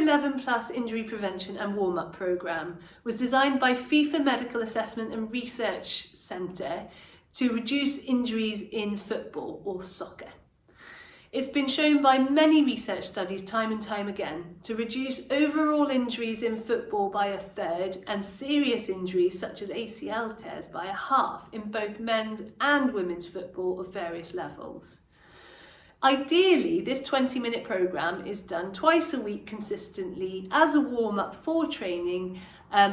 11 plus injury prevention and warm-up programme was designed by FIFA Medical Assessment and Research Centre to reduce injuries in football or soccer. It's been shown by many research studies time and time again to reduce overall injuries in football by a third and serious injuries such as ACL tears by a half in both men's and women's football of various levels. Ideally, this 20-minute programme is done twice a week consistently as a warm-up for training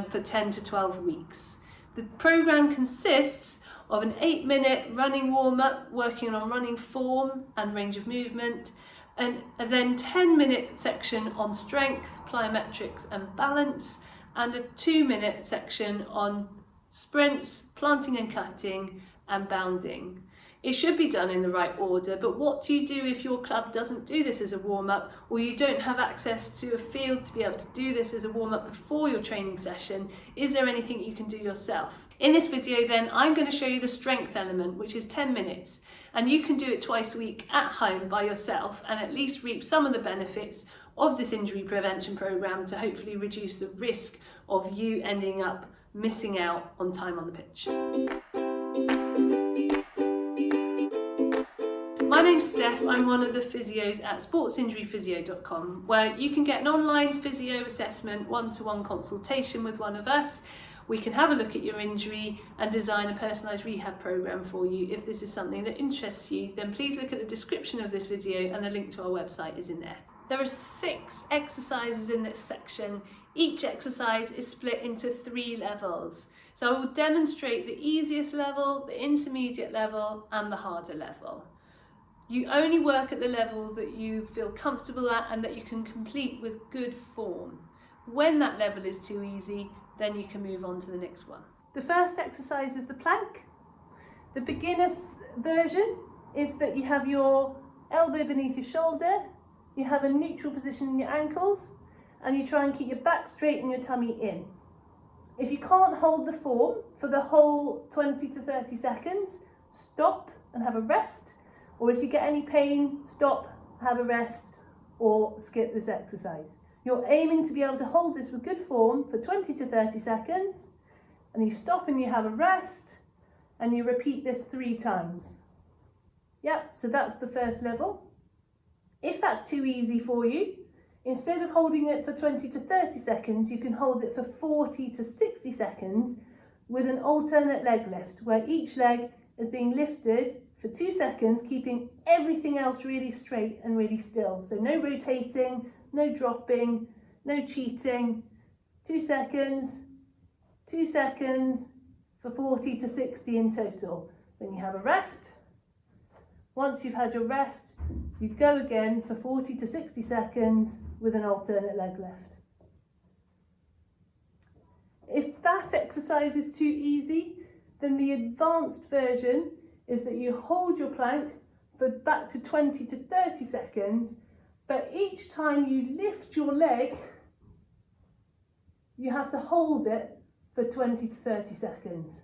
for 10 to 12 weeks. The programme consists of an 8-minute running warm-up working on running form and range of movement, and a then 10-minute section on strength, plyometrics and balance, and a 2-minute section on sprints, planting and cutting and bounding. It should be done in the right order, but what do you do if your club doesn't do this as a warm-up, or you don't have access to a field to be able to do this as a warm-up before your training session? Is there anything you can do yourself? In this video then, I'm going to show you the strength element, which is 10 minutes, and you can do it twice a week at home by yourself and at least reap some of the benefits of this injury prevention programme to hopefully reduce the risk of you ending up missing out on time on the pitch. My name's Steph, I'm one of the physios at sportsinjuryphysio.com, where you can get an online physio assessment, one-to-one consultation with one of us. We can have a look at your injury and design a personalised rehab programme for you. If this is something that interests you, then please look at the description of this video and the link to our website is in there. There are 6 exercises in this section. Each exercise is split into 3 levels. So I will demonstrate the easiest level, the intermediate level and the harder level. You only work at the level that you feel comfortable at and that you can complete with good form. When that level is too easy, then you can move on to the next one. The first exercise is the plank. The beginner's version is that you have your elbow beneath your shoulder, you have a neutral position in your ankles, and you try and keep your back straight and your tummy in. If you can't hold the form for the whole 20 to 30 seconds, stop and have a rest. Or if you get any pain, stop, have a rest, or skip this exercise. You're aiming to be able to hold this with good form for 20 to 30 seconds, and you stop and you have a rest, and you repeat this 3 times. Yep, so that's the first level. If that's too easy for you, instead of holding it for 20 to 30 seconds, you can hold it for 40 to 60 seconds with an alternate leg lift, where each leg is being lifted for 2 seconds, keeping everything else really straight and really still. So no rotating, no dropping, no cheating. 2 seconds, 2 seconds for 40 to 60 in total. Then you have a rest. Once you've had your rest, you go again for 40 to 60 seconds with an alternate leg lift. If that exercise is too easy, then the advanced version is that you hold your plank for back to 20 to 30 seconds, but each time you lift your leg, you have to hold it for 20 to 30 seconds.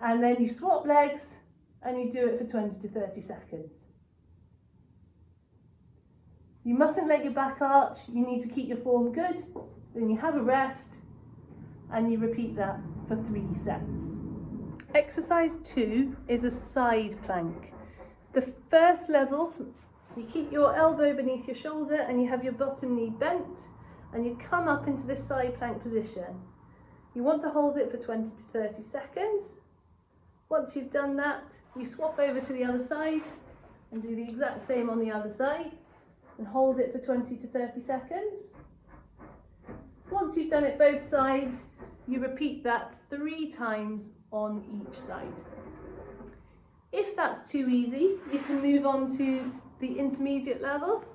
And then you swap legs and you do it for 20 to 30 seconds. You mustn't let your back arch, you need to keep your form good, then you have a rest and you repeat that for 3 sets. Exercise 2 is a side plank. The first level, you keep your elbow beneath your shoulder and you have your bottom knee bent and you come up into this side plank position. You want to hold it for 20 to 30 seconds. Once you've done that, you swap over to the other side and do the exact same on the other side and hold it for 20 to 30 seconds. Once you've done it both sides, you repeat that 3 times on each side. If that's too easy, you can move on to the intermediate level.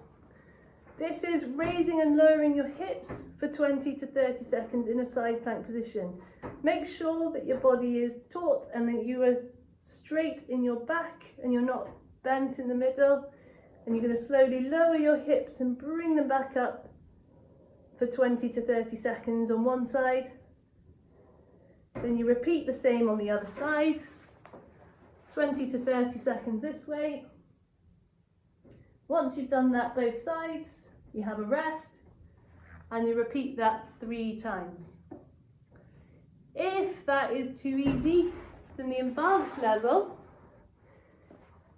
This is raising and lowering your hips for 20 to 30 seconds in a side plank position. Make sure that your body is taut and that you are straight in your back and you're not bent in the middle. And you're going to slowly lower your hips and bring them back up for 20 to 30 seconds on one side. Then you repeat the same on the other side. 20 to 30 seconds this way. Once you've done that both sides, you have a rest and you repeat that 3 times. If that is too easy, then the advanced level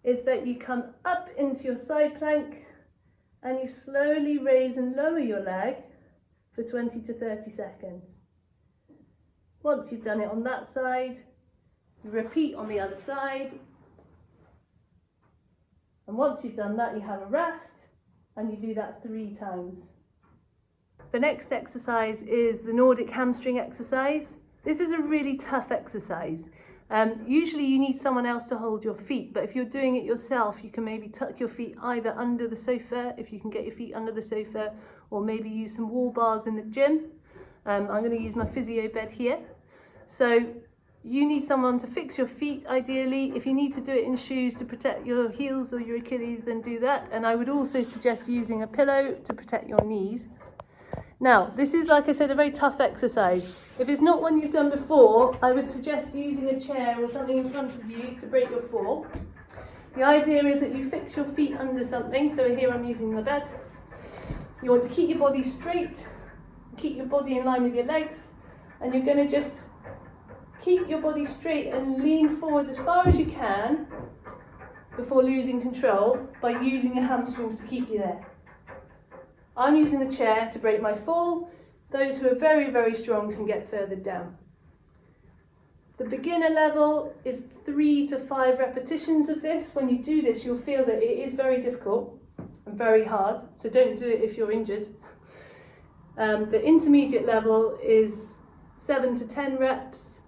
is that you come up into your side plank and you slowly raise and lower your leg for 20 to 30 seconds. Once you've done it on that side, you repeat on the other side. And once you've done that, you have a rest and you do that 3 times. The next exercise is the Nordic hamstring exercise. This is a really tough exercise. Usually you need someone else to hold your feet, but if you're doing it yourself, you can maybe tuck your feet either under the sofa, if you can get your feet under the sofa, or maybe use some wall bars in the gym. I'm going to use my physio bed here. So you need someone to fix your feet ideally. If you need to do it in shoes to protect your heels or your Achilles, then do that. And I would also suggest using a pillow to protect your knees. Now, this is, like I said, a very tough exercise. If it's not one you've done before, I would suggest using a chair or something in front of you to break your fall. The idea is that you fix your feet under something. So here I'm using the bed. You want to keep your body straight, keep your body in line with your legs, and you're going to just keep your body straight and lean forward as far as you can before losing control by using your hamstrings to keep you there. I'm using the chair to break my fall. Those who are very, very strong can get further down. The beginner level is 3 to 5 repetitions of this. When you do this, you'll feel that it is very difficult and very hard, so don't do it if you're injured. The intermediate level is 7 to 10 reps,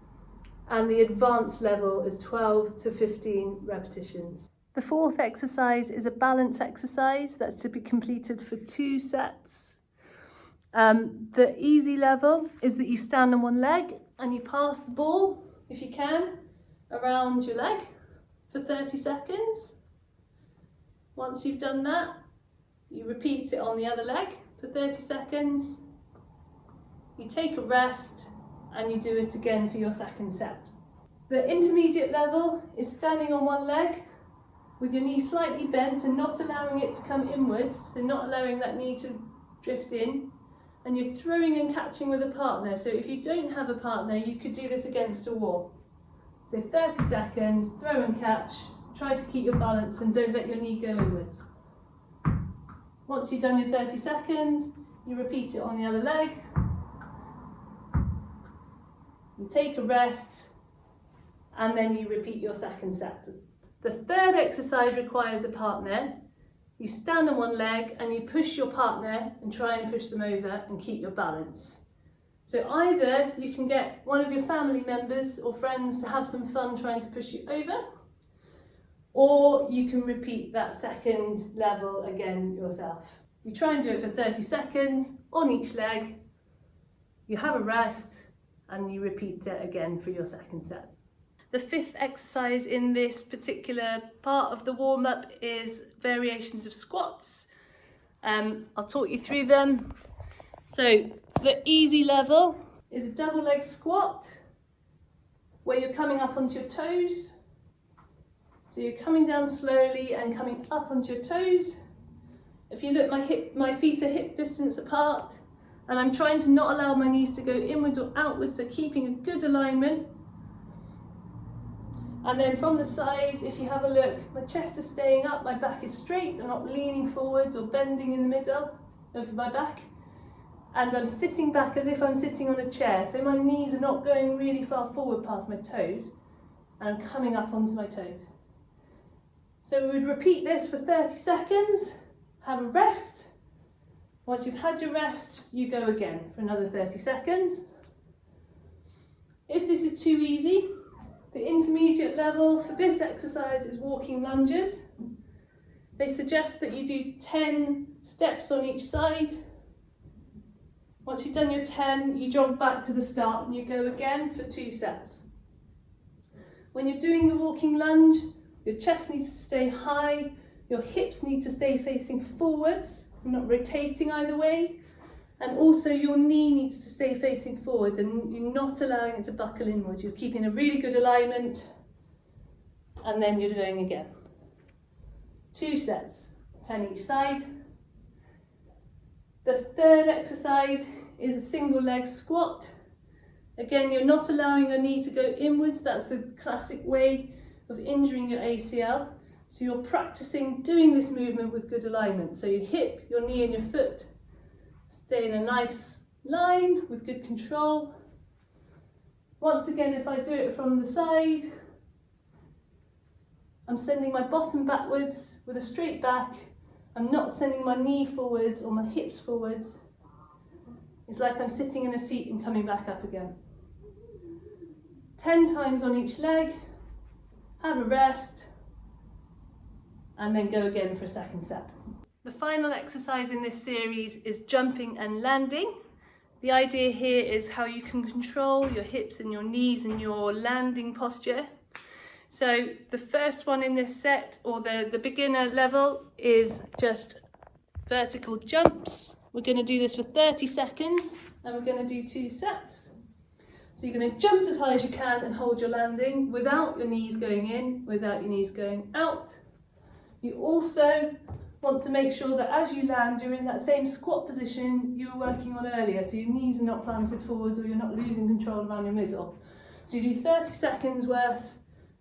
and the advanced level is 12 to 15 repetitions. The fourth exercise is a balance exercise that's to be completed for 2 sets. The easy level is that you stand on one leg and you pass the ball, if you can, around your leg for 30 seconds. Once you've done that, you repeat it on the other leg for 30 seconds. You take a rest and you do it again for your second set. The intermediate level is standing on one leg with your knee slightly bent and not allowing it to come inwards, so not allowing that knee to drift in, and you're throwing and catching with a partner. So if you don't have a partner, you could do this against a wall. So 30 seconds, throw and catch, try to keep your balance and don't let your knee go inwards. Once you've done your 30 seconds, you repeat it on the other leg. You take a rest and then you repeat your second set. The third exercise requires a partner. You stand on one leg and you push your partner and try and push them over and keep your balance. So either you can get one of your family members or friends to have some fun trying to push you over, or you can repeat that second level again yourself. You try and do it for 30 seconds on each leg, you have a rest and you repeat it again for your second set. The fifth exercise in this particular part of the warm-up is variations of squats. I'll talk you through them. So the easy level is a double leg squat where you're coming up onto your toes. So you're coming down slowly and coming up onto your toes. If you look, my feet are hip distance apart, and I'm trying to not allow my knees to go inwards or outwards, so keeping a good alignment. And then from the side, if you have a look, my chest is staying up, my back is straight, I'm not leaning forwards or bending in the middle over my back. And I'm sitting back as if I'm sitting on a chair, so my knees are not going really far forward past my toes, and I'm coming up onto my toes. So we would repeat this for 30 seconds, have a rest. Once you've had your rest, you go again for another 30 seconds. If this is too easy, the intermediate level for this exercise is walking lunges. They suggest that you do 10 steps on each side. Once you've done your 10, you jog back to the start and you go again for 2 sets. When you're doing the walking lunge, your chest needs to stay high, your hips need to stay facing forwards, not rotating either way, and also your knee needs to stay facing forwards and you're not allowing it to buckle inwards. You're keeping a really good alignment, and then you're going again. 2 sets. 10 each side. The third exercise is a single leg squat. Again, you're not allowing your knee to go inwards. That's a classic way of injuring your ACL. So you're practicing doing this movement with good alignment. So your hip, your knee and your foot stay in a nice line with good control. Once again, if I do it from the side, I'm sending my bottom backwards with a straight back. I'm not sending my knee forwards or my hips forwards. It's like I'm sitting in a seat and coming back up again. 10 times on each leg, have a rest, and then go again for a second set. The final exercise in this series is jumping and landing. The idea here is how you can control your hips and your knees and your landing posture. So the first one in this set, or the beginner level, is just vertical jumps. We're going to do this for 30 seconds and we're going to do 2 sets. So you're going to jump as high as you can and hold your landing without your knees going in, without your knees going out. You also want to make sure that as you land, you're in that same squat position you were working on earlier. So your knees are not planted forwards or you're not losing control around your middle. So you do 30 seconds worth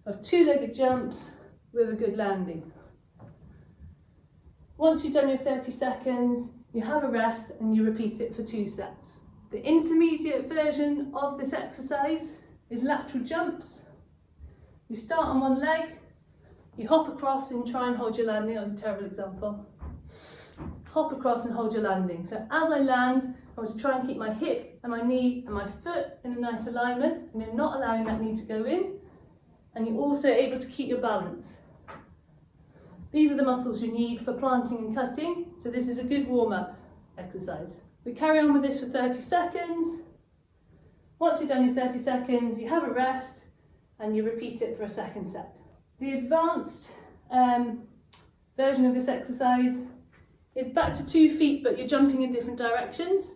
of 2-legged jumps with a good landing. Once you've done your 30 seconds, you have a rest and you repeat it for 2 sets. The intermediate version of this exercise is lateral jumps. You start on one leg, you hop across and try and hold your landing. That was a terrible example. Hop across and hold your landing. So as I land, I want to try and keep my hip and my knee and my foot in a nice alignment, and you're not allowing that knee to go in, and you're also able to keep your balance. These are the muscles you need for planting and cutting, so this is a good warm-up exercise. We carry on with this for 30 seconds. Once you've done your 30 seconds, you have a rest and you repeat it for a second set. The advanced version of this exercise is back to 2 feet, but you're jumping in different directions.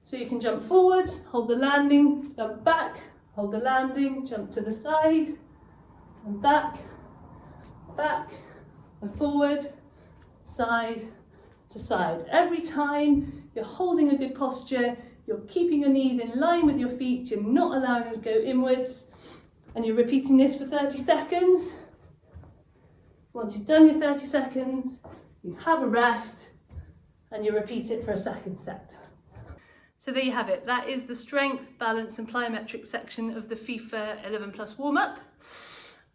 So you can jump forwards, hold the landing, jump back, hold the landing, jump to the side, and back, back, and forward, side to side. Every time you're holding a good posture, you're keeping your knees in line with your feet, you're not allowing them to go inwards, and you're repeating this for 30 seconds. Once you've done your 30 seconds, you have a rest, and you repeat it for a second set. So there you have it. That is the strength, balance and plyometric section of the FIFA 11 Plus warm-up.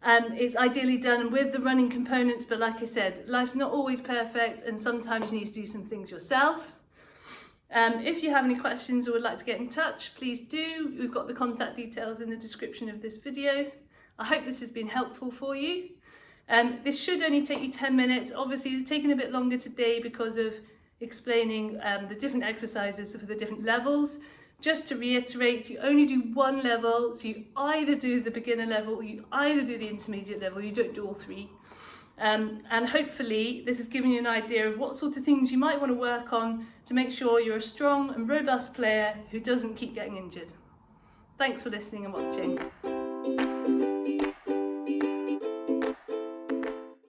It's ideally done with the running components, but like I said, life's not always perfect and sometimes you need to do some things yourself. If you have any questions or would like to get in touch, please do. We've got the contact details in the description of this video. I hope this has been helpful for you. This should only take you 10 minutes. Obviously it's taken a bit longer today because of explaining the different exercises for the different levels. Just to reiterate, you only do 1 level, so you either do the beginner level or you either do the intermediate level, you don't do all 3. And hopefully this has given you an idea of what sort of things you might want to work on to make sure you're a strong and robust player who doesn't keep getting injured. Thanks for listening and watching.